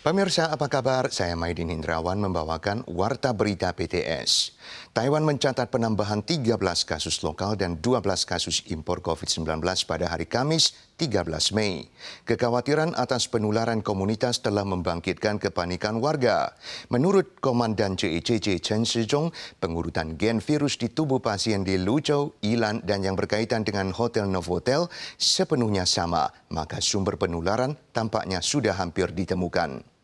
Pemirsa, apa kabar? Saya Maidin Hindrawan membawakan Warta Berita PTS. Taiwan mencatat penambahan 13 kasus lokal dan 12 kasus impor COVID-19 pada hari Kamis, 13 Mei. Kekhawatiran atas penularan komunitas telah membangkitkan kepanikan warga. Menurut Komandan CECC Chen Shizhong, pengurutan gen virus di tubuh pasien di Luzhou, Yilan, dan yang berkaitan dengan Hotel Novotel sepenuhnya sama, maka sumber penularan tampaknya sudah hampir ditemukan.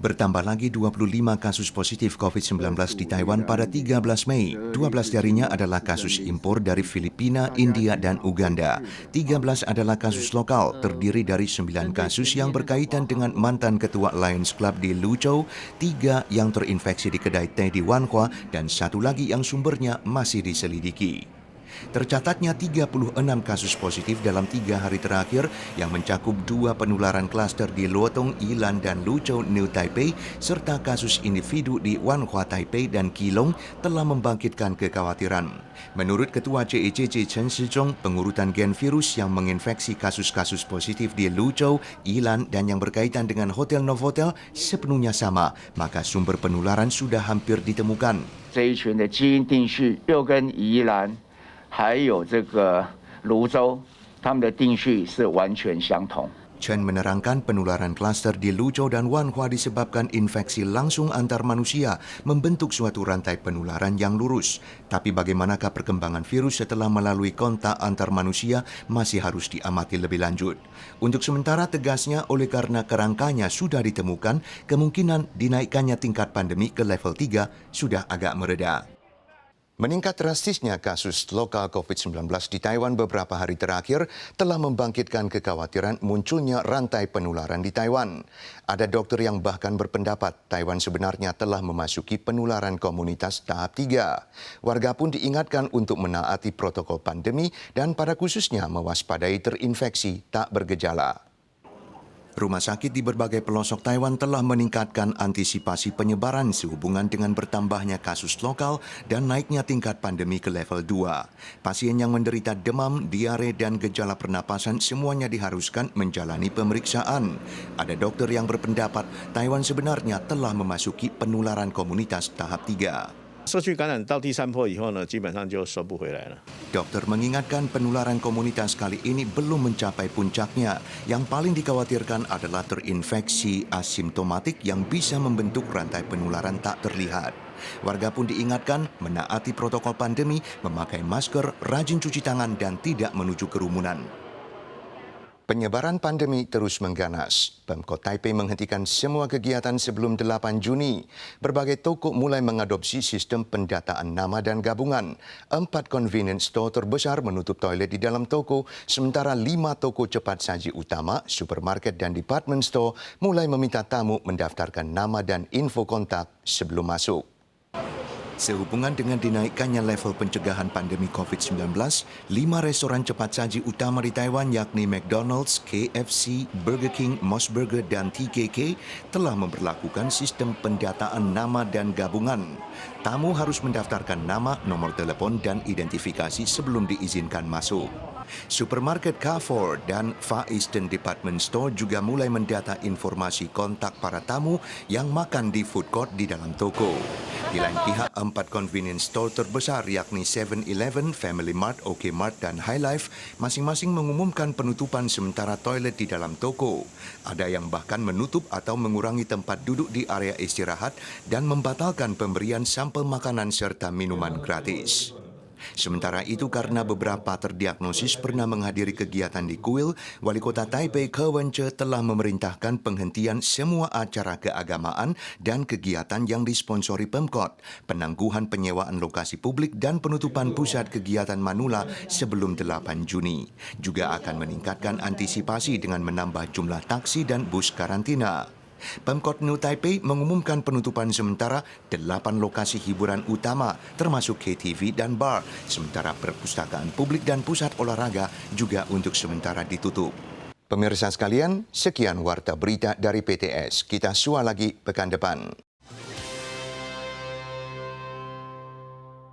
Bertambah lagi 25 kasus positif COVID-19 di Taiwan pada 13 Mei. 12 darinya adalah kasus impor dari Filipina, India, dan Uganda. 13 adalah kasus lokal, terdiri dari 9 kasus yang berkaitan dengan mantan ketua Lions Club di Luzhou, 3 yang terinfeksi di kedai teh di Wanhua, dan 1 lagi yang sumbernya masih diselidiki. Tercatatnya 36 kasus positif dalam 3 hari terakhir yang mencakup 2 penularan klaster di Luotong, Yilan, dan Luzhou, New Taipei, serta kasus individu di Wanhua, Taipei, dan Keelung telah membangkitkan kekhawatiran. Menurut Ketua CECC Chen Shizhong, pengurutan gen virus yang menginfeksi kasus-kasus positif di Luzhou, Yilan, dan yang berkaitan dengan Hotel Novotel sepenuhnya sama, maka sumber penularan sudah hampir ditemukan. 还有这个泸州，他们的定序是完全相同。 Chen menerangkan penularan klaster di Luzhou dan Wanhua disebabkan infeksi langsung antar manusia, membentuk suatu rantai penularan yang lurus. Tapi bagaimanakah perkembangan virus setelah melalui kontak antar manusia masih harus diamati lebih lanjut. Untuk sementara tegasnya, oleh karena kerangkanya sudah ditemukan, kemungkinan dinaikkannya tingkat pandemi ke level 3 sudah agak mereda. Meningkat drastisnya kasus lokal COVID-19 di Taiwan beberapa hari terakhir telah membangkitkan kekhawatiran munculnya rantai penularan di Taiwan. Ada dokter yang bahkan berpendapat Taiwan sebenarnya telah memasuki penularan komunitas tahap 3. Warga pun diingatkan untuk menaati protokol pandemi dan pada khususnya mewaspadai terinfeksi tak bergejala. Rumah sakit di berbagai pelosok Taiwan telah meningkatkan antisipasi penyebaran sehubungan dengan bertambahnya kasus lokal dan naiknya tingkat pandemi ke level 2. Pasien yang menderita demam, diare, dan gejala pernapasan semuanya diharuskan menjalani pemeriksaan. Ada dokter yang berpendapat Taiwan sebenarnya telah memasuki penularan komunitas tahap 3. 社区感染到第3波以后呢，基本上就收不回来了。 Dokter mengingatkan penularan komunitas kali ini belum mencapai puncaknya. Yang paling dikhawatirkan adalah terinfeksi asimptomatik yang bisa membentuk rantai penularan tak terlihat. Warga pun diingatkan menaati protokol pandemi, memakai masker, rajin cuci tangan, dan tidak menuju kerumunan. Penyebaran pandemi terus mengganas. Pemkot Taipei menghentikan semua kegiatan sebelum 8 Juni. Berbagai toko mulai mengadopsi sistem pendataan nama dan gabungan. 4 convenience store terbesar menutup toilet di dalam toko, sementara 5 toko cepat saji utama, supermarket, dan department store mulai meminta tamu mendaftarkan nama dan info kontak sebelum masuk. Sehubungan dengan dinaikkannya level pencegahan pandemi COVID-19, 5 restoran cepat saji utama di Taiwan yakni McDonald's, KFC, Burger King, MOS Burger, dan TKK telah memberlakukan sistem pendataan nama dan gabungan. Tamu harus mendaftarkan nama, nomor telepon, dan identifikasi sebelum diizinkan masuk. Supermarket Carrefour dan Far Eastern Department Store juga mulai mendata informasi kontak para tamu yang makan di food court di dalam toko. Di lain pihak, 4 convenience store terbesar yakni 7-Eleven, Family Mart, OK Mart, dan High Life masing-masing mengumumkan penutupan sementara toilet di dalam toko. Ada yang bahkan menutup atau mengurangi tempat duduk di area istirahat dan membatalkan pemberian sampel makanan serta minuman gratis. Sementara itu, karena beberapa terdiagnosis pernah menghadiri kegiatan di kuil, Wali Kota Taipei Ke Wen-che telah memerintahkan penghentian semua acara keagamaan dan kegiatan yang disponsori Pemkot, penangguhan penyewaan lokasi publik, dan penutupan pusat kegiatan manula sebelum 8 Juni. Juga akan meningkatkan antisipasi dengan menambah jumlah taksi dan bus karantina. Pemkot New Taipei mengumumkan penutupan sementara 8 lokasi hiburan utama, termasuk KTV dan bar, sementara perpustakaan publik dan pusat olahraga juga untuk sementara ditutup. Pemirsa sekalian, sekian Warta Berita dari PTS. Kita sua lagi pekan depan.